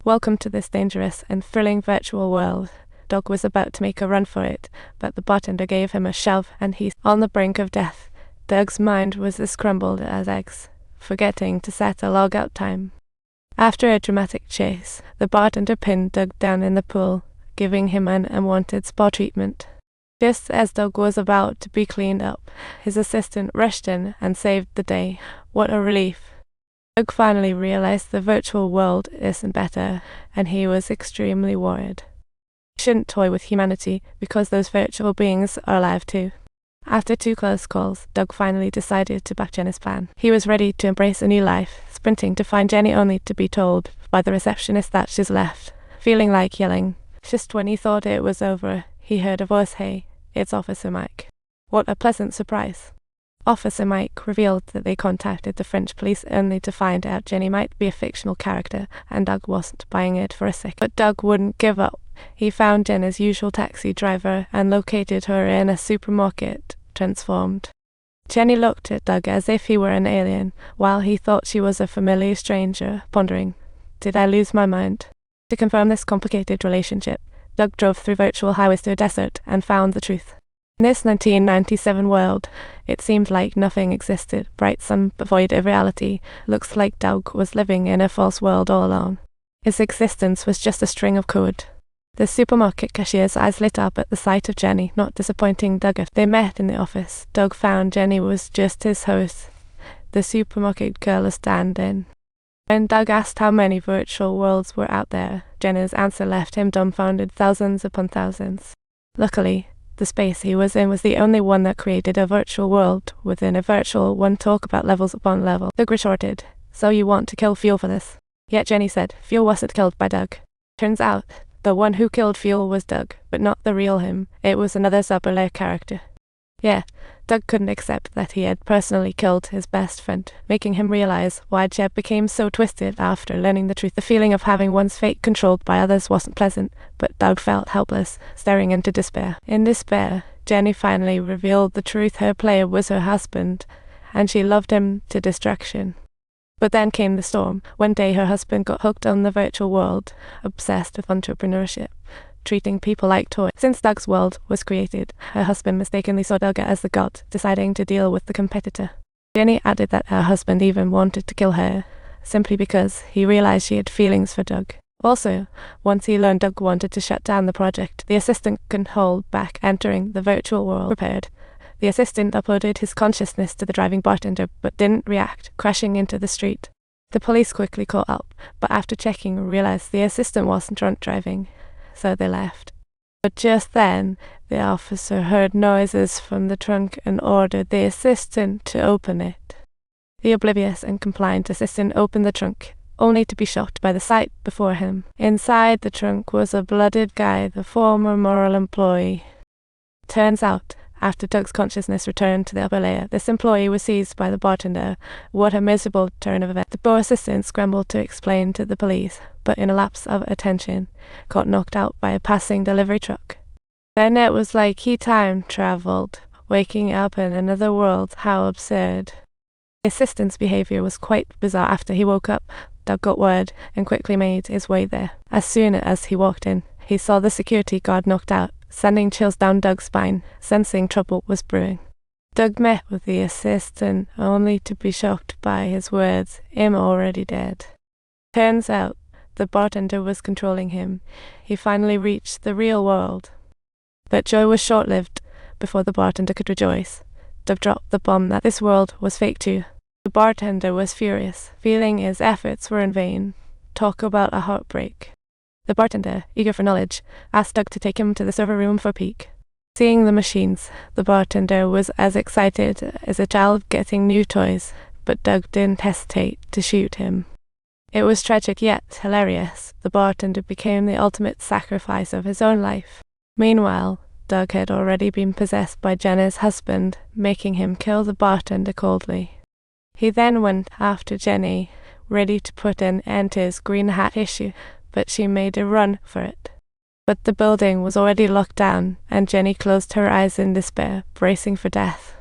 Welcome to this dangerous and thrilling virtual world. Doug was about to make a run for it, but the bartender gave him a shove and he's on the brink of death. Doug's mind was as scrambled as eggs, forgetting to set a log-out time. After a dramatic chase, the bartender pinned Doug down in the pool, giving him an unwanted spa treatment. Just as Doug was about to be cleaned up, his assistant rushed in and saved the day. What a relief. Doug finally realized the virtual world isn't better, and he was extremely worried. He shouldn't toy with humanity, because those virtual beings are alive too. After 2 close calls, Doug finally decided to back Jenny's plan. He was ready to embrace a new life, sprinting to find Jenny only to be told by the receptionist that she's left. Feeling like yelling, just when he thought it was over, he heard a voice. "Hey, it's Officer Mike." What a pleasant surprise. Officer Mike revealed that they contacted the French police only to find out Jenny might be a fictional character, and Doug wasn't buying it for a second. But Doug wouldn't give up. He found Jenny's usual taxi driver and located her in a supermarket, transformed. Jenny looked at Doug as if he were an alien, while he thought she was a familiar stranger, pondering, "Did I lose my mind?" To confirm this complicated relationship, Doug drove through virtual highways to a desert and found the truth. In this 1997 world, it seemed like nothing existed. Bright sun but void of reality. Looks like Doug was living in a false world all alone. His existence was just a string of code. The supermarket cashier's eyes lit up at the sight of Jenny, not disappointing Doug. They met in the office. Doug found Jenny was just his host, the supermarket girl stand-in. When Doug asked how many virtual worlds were out there, Jenny's answer left him dumbfounded. Thousands upon thousands. Luckily, the space he was in was the only one that created a virtual world within a virtual one. Talk about levels upon level. Doug retorted, "So you want to kill Fuel for this?" Yet Jenny said, Fuel wasn't killed by Doug. Turns out, the one who killed Fuel was Doug, but not the real him. It was another sub-layer character. Yeah, Doug couldn't accept that he had personally killed his best friend, making him realize why Jeb became so twisted after learning the truth. The feeling of having one's fate controlled by others wasn't pleasant, but Doug felt helpless, staring into despair. In despair, Jenny finally revealed the truth. Her player was her husband, and she loved him to distraction. But then came the storm. One day her husband got hooked on the virtual world, obsessed with entrepreneurship, treating people like toys. Since Doug's world was created, her husband mistakenly saw Doug as the god, deciding to deal with the competitor. Jenny added that her husband even wanted to kill her, simply because he realized she had feelings for Doug. Also, once he learned Doug wanted to shut down the project, the assistant couldn't hold back entering the virtual world prepared. The assistant uploaded his consciousness to the driving bartender, but didn't react, crashing into the street. The police quickly caught up, but after checking realized the assistant wasn't drunk driving, so they left. But just then, the officer heard noises from the trunk and ordered the assistant to open it. The oblivious and compliant assistant opened the trunk, only to be shocked by the sight before him. Inside the trunk was a blooded guy, the former moral employee. Turns out, after Doug's consciousness returned to the upper layer, this employee was seized by the bartender. What a miserable turn of events. The poor assistant scrambled to explain to the police, but in a lapse of attention, got knocked out by a passing delivery truck. Then it was like he time-traveled, waking up in another world. How absurd. The assistant's behavior was quite bizarre. After he woke up, Doug got word and quickly made his way there. As soon as he walked in, he saw the security guard knocked out, sending chills down Doug's spine, sensing trouble was brewing. Doug met with the assistant, only to be shocked by his words, "I'm already dead." Turns out, the bartender was controlling him. He finally reached the real world. But joy was short-lived. Before the bartender could rejoice, Doug dropped the bomb that this world was fake too. The bartender was furious, feeling his efforts were in vain. Talk about a heartbreak. The bartender, eager for knowledge, asked Doug to take him to the server room for a peek. Seeing the machines, the bartender was as excited as a child getting new toys, but Doug didn't hesitate to shoot him. It was tragic yet hilarious. The bartender became the ultimate sacrifice of his own life. Meanwhile, Doug had already been possessed by Jenny's husband, making him kill the bartender coldly. He then went after Jenny, ready to put an end to his green hat issue, but she made a run for it. But the building was already locked down, and Jenny closed her eyes in despair, bracing for death.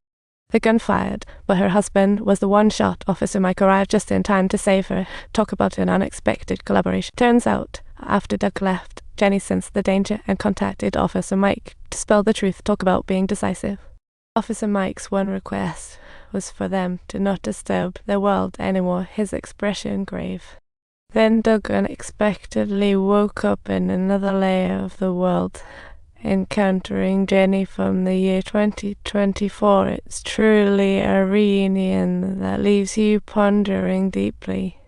The gun fired, but her husband was the one shot. Officer Mike arrived just in time to save her. Talk about an unexpected collaboration. Turns out, after Doug left, Jenny sensed the danger and contacted Officer Mike to spell the truth. Talk about being decisive. Officer Mike's one request was for them to not disturb their world anymore, his expression grave. Then Doug unexpectedly woke up in another layer of the world, encountering Jenny from the year 2024. It's truly a reunion that leaves you pondering deeply.